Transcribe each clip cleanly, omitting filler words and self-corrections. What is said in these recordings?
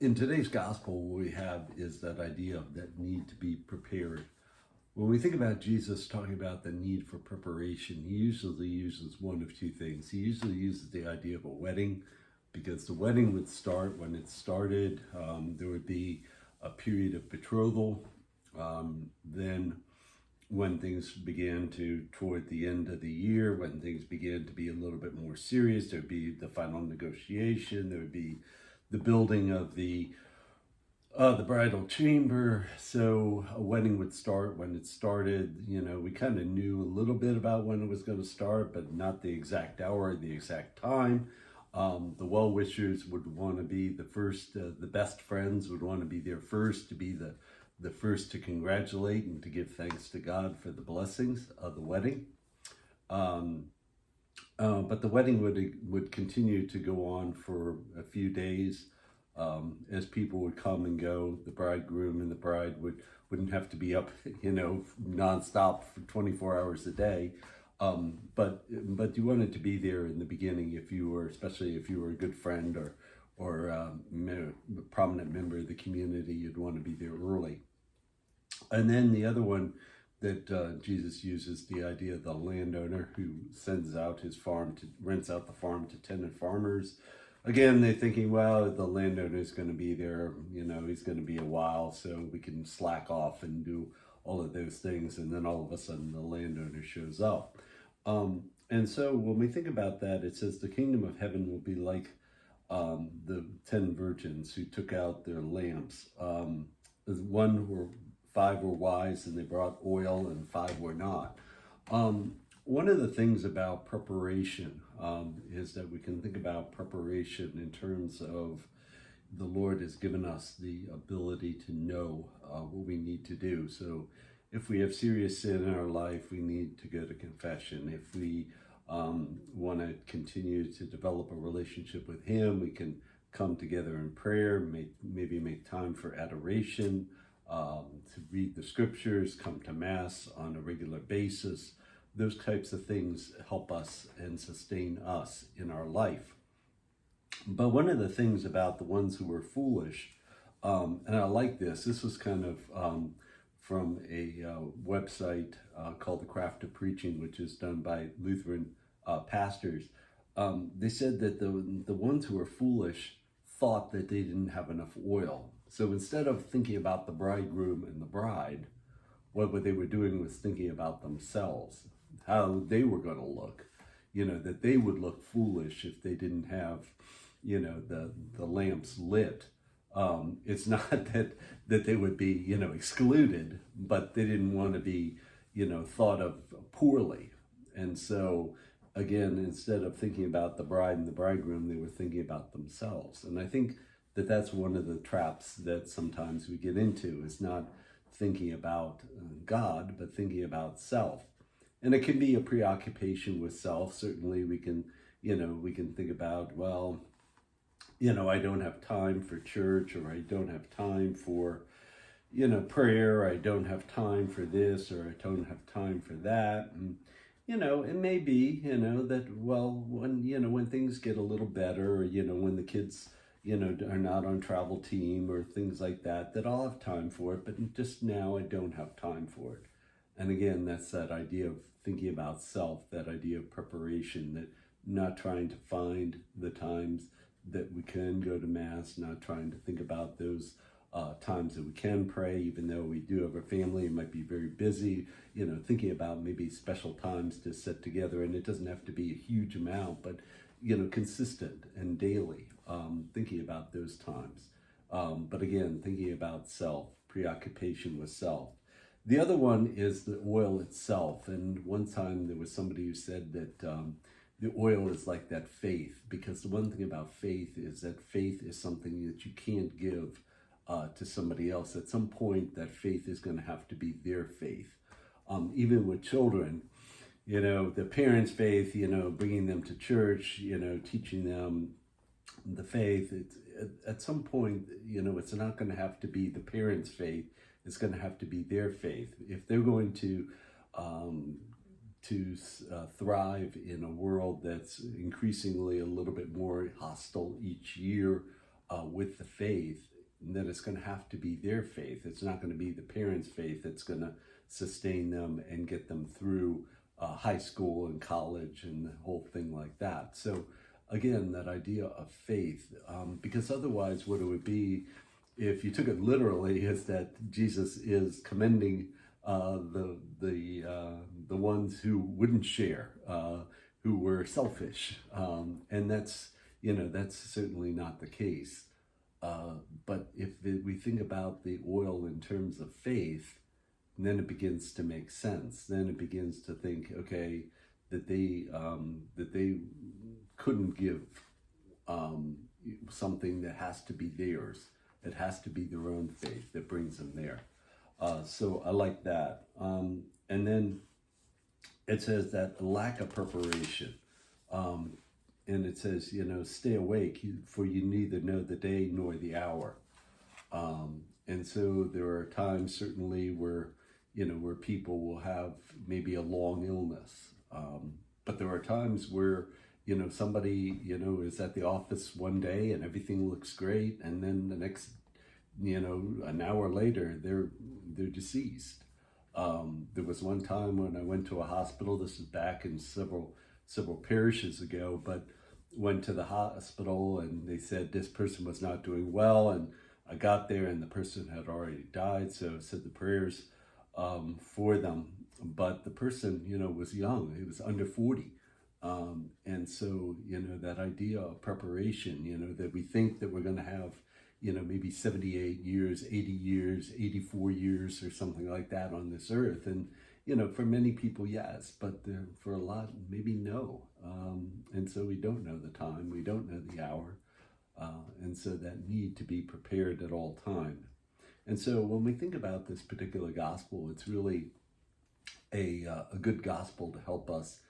In today's gospel, what we have is that idea of that need to be prepared. When we think about Jesus talking about the need for preparation, he usually uses one of two things. He usually uses the idea of a wedding, because the wedding would start when it started. There would be a period of betrothal. Then, when things began to, toward the end of the year, when things began to be a little bit more serious, there would be the final negotiation, there would be the building of the bridal chamber. So a wedding would start when it started. We kind of knew a little bit about when it was going to start, but not the exact hour, the exact time. The well-wishers would want to be the first, the best friends would want to be there first, to be the first to congratulate and to give thanks to God for the blessings of the wedding. Um, but the wedding would continue to go on for a few days, as people would come and go. The bridegroom and the bride wouldn't have to be up, nonstop for 24 hours a day. But you wanted to be there in the beginning, if you were, especially if you were a good friend or a prominent member of the community. You'd want to be there early. And then the other one that Jesus uses, the idea of the landowner who sends out his farm to rents out the farm to tenant farmers. Again, they're thinking, well, the landowner is going to be there, he's going to be a while, so we can slack off and do all of those things. And then all of a sudden, the landowner shows up. And so when we think about that, it says the kingdom of heaven will be like the 10 virgins who took out their lamps. One were Five were wise and they brought oil, and five were not. One of the things about preparation is that we can think about preparation in terms of the Lord has given us the ability to know what we need to do. So if we have serious sin in our life, we need to go to confession. If we want to continue to develop a relationship with Him, we can come together in prayer, maybe make time for adoration, to read the scriptures, come to Mass on a regular basis. Those types of things help us and sustain us in our life. But one of the things about the ones who were foolish, and I like this was kind of from a website called The Craft of Preaching, which is done by Lutheran pastors. They said that the ones who were foolish thought that they didn't have enough oil. So instead of thinking about the bridegroom and the bride, what they were doing was thinking about themselves, how they were going to look, that they would look foolish if they didn't have, the lamps lit. It's not that they would be, excluded, but they didn't want to be, thought of poorly. And so, again, instead of thinking about the bride and the bridegroom, they were thinking about themselves. And I think that that's one of the traps that sometimes we get into, is not thinking about God, but thinking about self. And it can be a preoccupation with self. Certainly we can think about, well, I don't have time for church, or I don't have time for, prayer, I don't have time for this, or I don't have time for that. And, it may be, that, well, when things get a little better, or, when the kids, are not on travel team or things like that, that I'll have time for it, but just now I don't have time for it. And again, that's that idea of thinking about self, that idea of preparation, that not trying to find the times that we can go to Mass, not trying to think about those times that we can pray, even though we do have a family and might be very busy, thinking about maybe special times to sit together. And it doesn't have to be a huge amount, but, consistent and daily, thinking about those times. But again, thinking about self, preoccupation with self. The other one is the oil itself. And one time there was somebody who said that the oil is like that faith, because the one thing about faith is that faith is something that you can't give to somebody else. At some point, that faith is going to have to be their faith. Even with children, the parents' faith, bringing them to church, teaching them the faith. At some point, it's not going to have to be the parents' faith. It's going to have to be their faith. If they're going to thrive in a world that's increasingly a little bit more hostile each year, with the faith, then it's going to have to be their faith. It's not going to be the parents' faith that's going to sustain them and get them through high school and college and the whole thing like that. So again, that idea of faith, because otherwise what it would be, if you took it literally, is that Jesus is commending the ones who wouldn't share, who were selfish, and that's that's certainly not the case. But if we think about the oil in terms of faith, then it begins to make sense. Then it begins to think, okay, that they couldn't give something that has to be theirs, that has to be their own faith that brings them there. So I like that. And then it says that lack of preparation. And it says, stay awake, for you neither know the day nor the hour. And so there are times certainly where, where people will have maybe a long illness. But there are times where, somebody, is at the office one day and everything looks great. And then the next, an hour later, they're deceased. There was one time when I went to a hospital, this is back in several parishes ago, but went to the hospital and they said this person was not doing well, and I got there and the person had already died, so I said the prayers for them. But the person, was young, he was under 40. And so, that idea of preparation, that we think that we're going to have, maybe 78 years, 80 years, 84 years or something like that on this earth. And, for many people, yes, but for a lot, maybe no. And so we don't know the time, we don't know the hour. And so that need to be prepared at all time. And so when we think about this particular gospel, it's really a good gospel to help us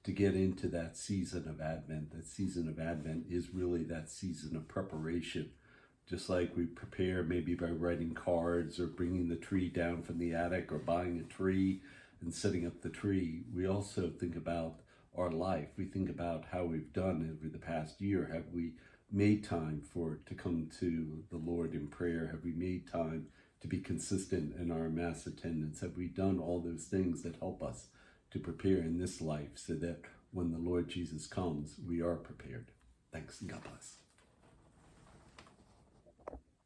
to get into that season of Advent. That season of Advent is really that season of preparation. Just like we prepare maybe by writing cards or bringing the tree down from the attic or buying a tree and setting up the tree, we also think about our life. We think about how we've done over the past year. Have we made time to come to the Lord in prayer? Have we made time to be consistent in our Mass attendance? Have we done all those things that help us to prepare in this life so that when the Lord Jesus comes, we are prepared? Thanks and God bless.